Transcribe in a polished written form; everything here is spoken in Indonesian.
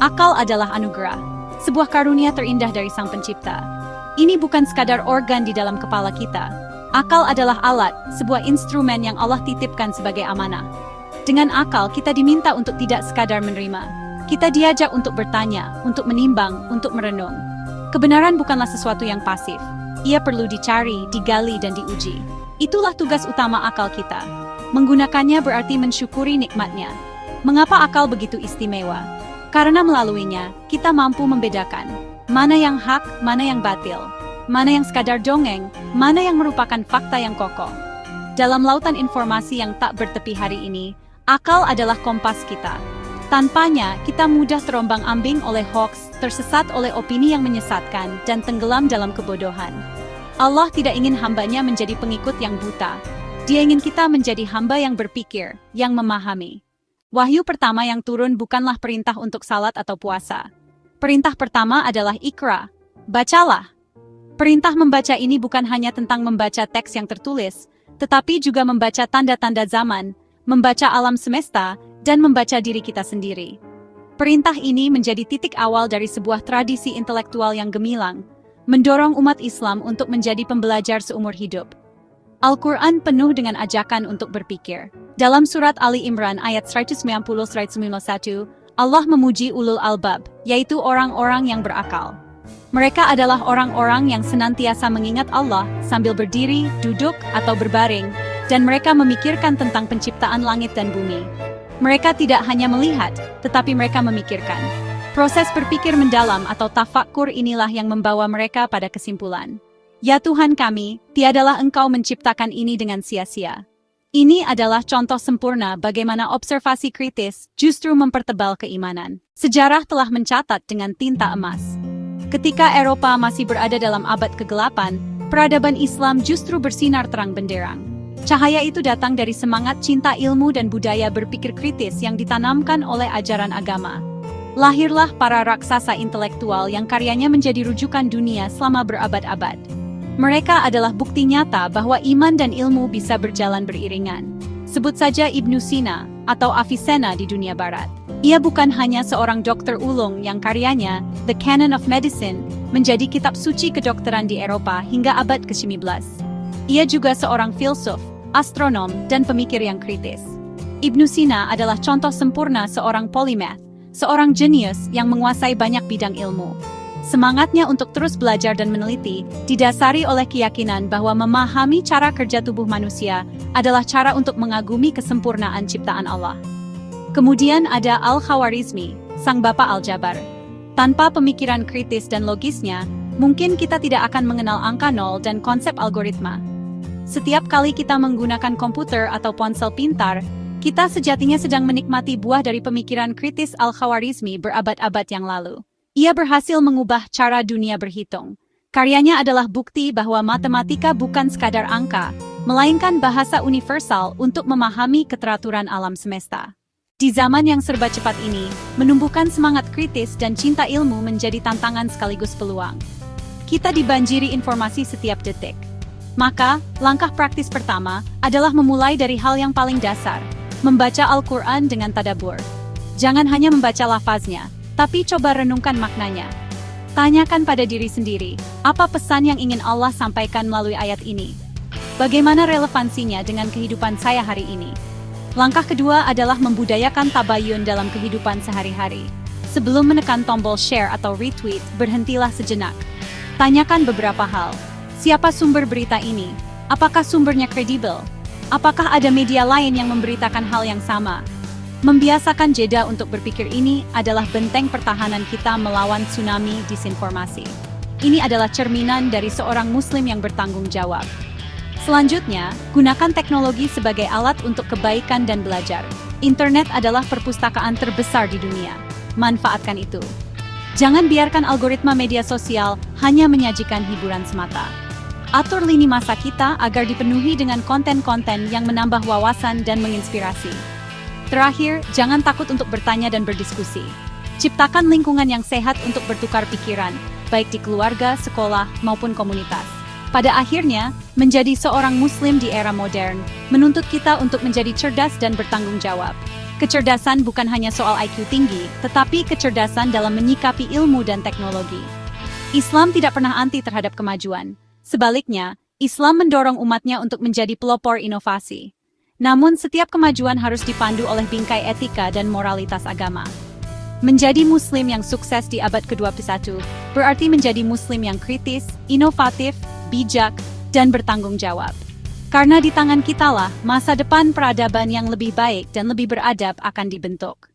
Akal adalah anugerah, sebuah karunia terindah dari Sang Pencipta. Ini bukan sekadar organ di dalam kepala kita. Akal adalah alat, sebuah instrumen yang Allah titipkan sebagai amanah. Dengan akal, kita diminta untuk tidak sekadar menerima. Kita diajak untuk bertanya, untuk menimbang, untuk merenung. Kebenaran bukanlah sesuatu yang pasif. Ia perlu dicari, digali, dan diuji. Itulah tugas utama akal kita. Menggunakannya berarti mensyukuri nikmatnya. Mengapa akal begitu istimewa? Karena melaluinya, kita mampu membedakan mana yang hak, mana yang batil, mana yang sekadar dongeng, mana yang merupakan fakta yang kokoh. Dalam lautan informasi yang tak bertepi hari ini, akal adalah kompas kita. Tanpanya, kita mudah terombang-ambing oleh hoaks, tersesat oleh opini yang menyesatkan, dan tenggelam dalam kebodohan. Allah tidak ingin hambanya menjadi pengikut yang buta. Dia ingin kita menjadi hamba yang berpikir, yang memahami. Wahyu pertama yang turun bukanlah perintah untuk salat atau puasa. Perintah pertama adalah Iqra, bacalah. Perintah membaca ini bukan hanya tentang membaca teks yang tertulis, tetapi juga membaca tanda-tanda zaman, membaca alam semesta, dan membaca diri kita sendiri. Perintah ini menjadi titik awal dari sebuah tradisi intelektual yang gemilang, mendorong umat Islam untuk menjadi pembelajar seumur hidup. Al-Quran penuh dengan ajakan untuk berpikir. Dalam surat Ali Imran ayat 190-191, Allah memuji ulul albab, yaitu orang-orang yang berakal. Mereka adalah orang-orang yang senantiasa mengingat Allah sambil berdiri, duduk, atau berbaring, dan mereka memikirkan tentang penciptaan langit dan bumi. Mereka tidak hanya melihat, tetapi mereka memikirkan. Proses berpikir mendalam atau tafakkur inilah yang membawa mereka pada kesimpulan. Ya Tuhan kami, tiadalah Engkau menciptakan ini dengan sia-sia. Ini adalah contoh sempurna bagaimana observasi kritis justru mempertebal keimanan. Sejarah telah mencatat dengan tinta emas. Ketika Eropa masih berada dalam abad kegelapan, peradaban Islam justru bersinar terang benderang. Cahaya itu datang dari semangat cinta ilmu dan budaya berpikir kritis yang ditanamkan oleh ajaran agama. Lahirlah para raksasa intelektual yang karyanya menjadi rujukan dunia selama berabad-abad. Mereka adalah bukti nyata bahwa iman dan ilmu bisa berjalan beriringan. Sebut saja Ibnu Sina atau Avicenna di dunia barat. Ia bukan hanya seorang dokter ulung yang karyanya, The Canon of Medicine, menjadi kitab suci kedokteran di Eropa hingga abad ke-19. Ia juga seorang filsuf, astronom, dan pemikir yang kritis. Ibnu Sina adalah contoh sempurna seorang polymath, seorang jenius yang menguasai banyak bidang ilmu. Semangatnya untuk terus belajar dan meneliti didasari oleh keyakinan bahwa memahami cara kerja tubuh manusia adalah cara untuk mengagumi kesempurnaan ciptaan Allah. Kemudian ada Al-Khawarizmi, sang bapak aljabar. Tanpa pemikiran kritis dan logisnya, mungkin kita tidak akan mengenal angka nol dan konsep algoritma. Setiap kali kita menggunakan komputer atau ponsel pintar, kita sejatinya sedang menikmati buah dari pemikiran kritis Al-Khawarizmi berabad-abad yang lalu. Ia berhasil mengubah cara dunia berhitung. Karyanya adalah bukti bahwa matematika bukan sekadar angka, melainkan bahasa universal untuk memahami keteraturan alam semesta. Di zaman yang serba cepat ini, menumbuhkan semangat kritis dan cinta ilmu menjadi tantangan sekaligus peluang. Kita dibanjiri informasi setiap detik. Maka, langkah praktis pertama adalah memulai dari hal yang paling dasar, membaca Al-Quran dengan tadabbur. Jangan hanya membaca lafaznya, tapi coba renungkan maknanya. Tanyakan pada diri sendiri, apa pesan yang ingin Allah sampaikan melalui ayat ini? Bagaimana relevansinya dengan kehidupan saya hari ini? Langkah kedua adalah membudayakan tabayun dalam kehidupan sehari-hari. Sebelum menekan tombol share atau retweet, berhentilah sejenak. Tanyakan beberapa hal. Siapa sumber berita ini? Apakah sumbernya kredibel? Apakah ada media lain yang memberitakan hal yang sama? Membiasakan jeda untuk berpikir ini adalah benteng pertahanan kita melawan tsunami disinformasi. Ini adalah cerminan dari seorang muslim yang bertanggung jawab. Selanjutnya, gunakan teknologi sebagai alat untuk kebaikan dan belajar. Internet adalah perpustakaan terbesar di dunia. Manfaatkan itu. Jangan biarkan algoritma media sosial hanya menyajikan hiburan semata. Atur lini masa kita agar dipenuhi dengan konten-konten yang menambah wawasan dan menginspirasi. Terakhir, jangan takut untuk bertanya dan berdiskusi. Ciptakan lingkungan yang sehat untuk bertukar pikiran, baik di keluarga, sekolah, maupun komunitas. Pada akhirnya, menjadi seorang muslim di era modern, menuntut kita untuk menjadi cerdas dan bertanggung jawab. Kecerdasan bukan hanya soal IQ tinggi, tetapi kecerdasan dalam menyikapi ilmu dan teknologi. Islam tidak pernah anti terhadap kemajuan. Sebaliknya, Islam mendorong umatnya untuk menjadi pelopor inovasi. Namun setiap kemajuan harus dipandu oleh bingkai etika dan moralitas agama. Menjadi Muslim yang sukses di abad ke-21 berarti menjadi Muslim yang kritis, inovatif, bijak, dan bertanggung jawab. Karena di tangan kitalah masa depan peradaban yang lebih baik dan lebih beradab akan dibentuk.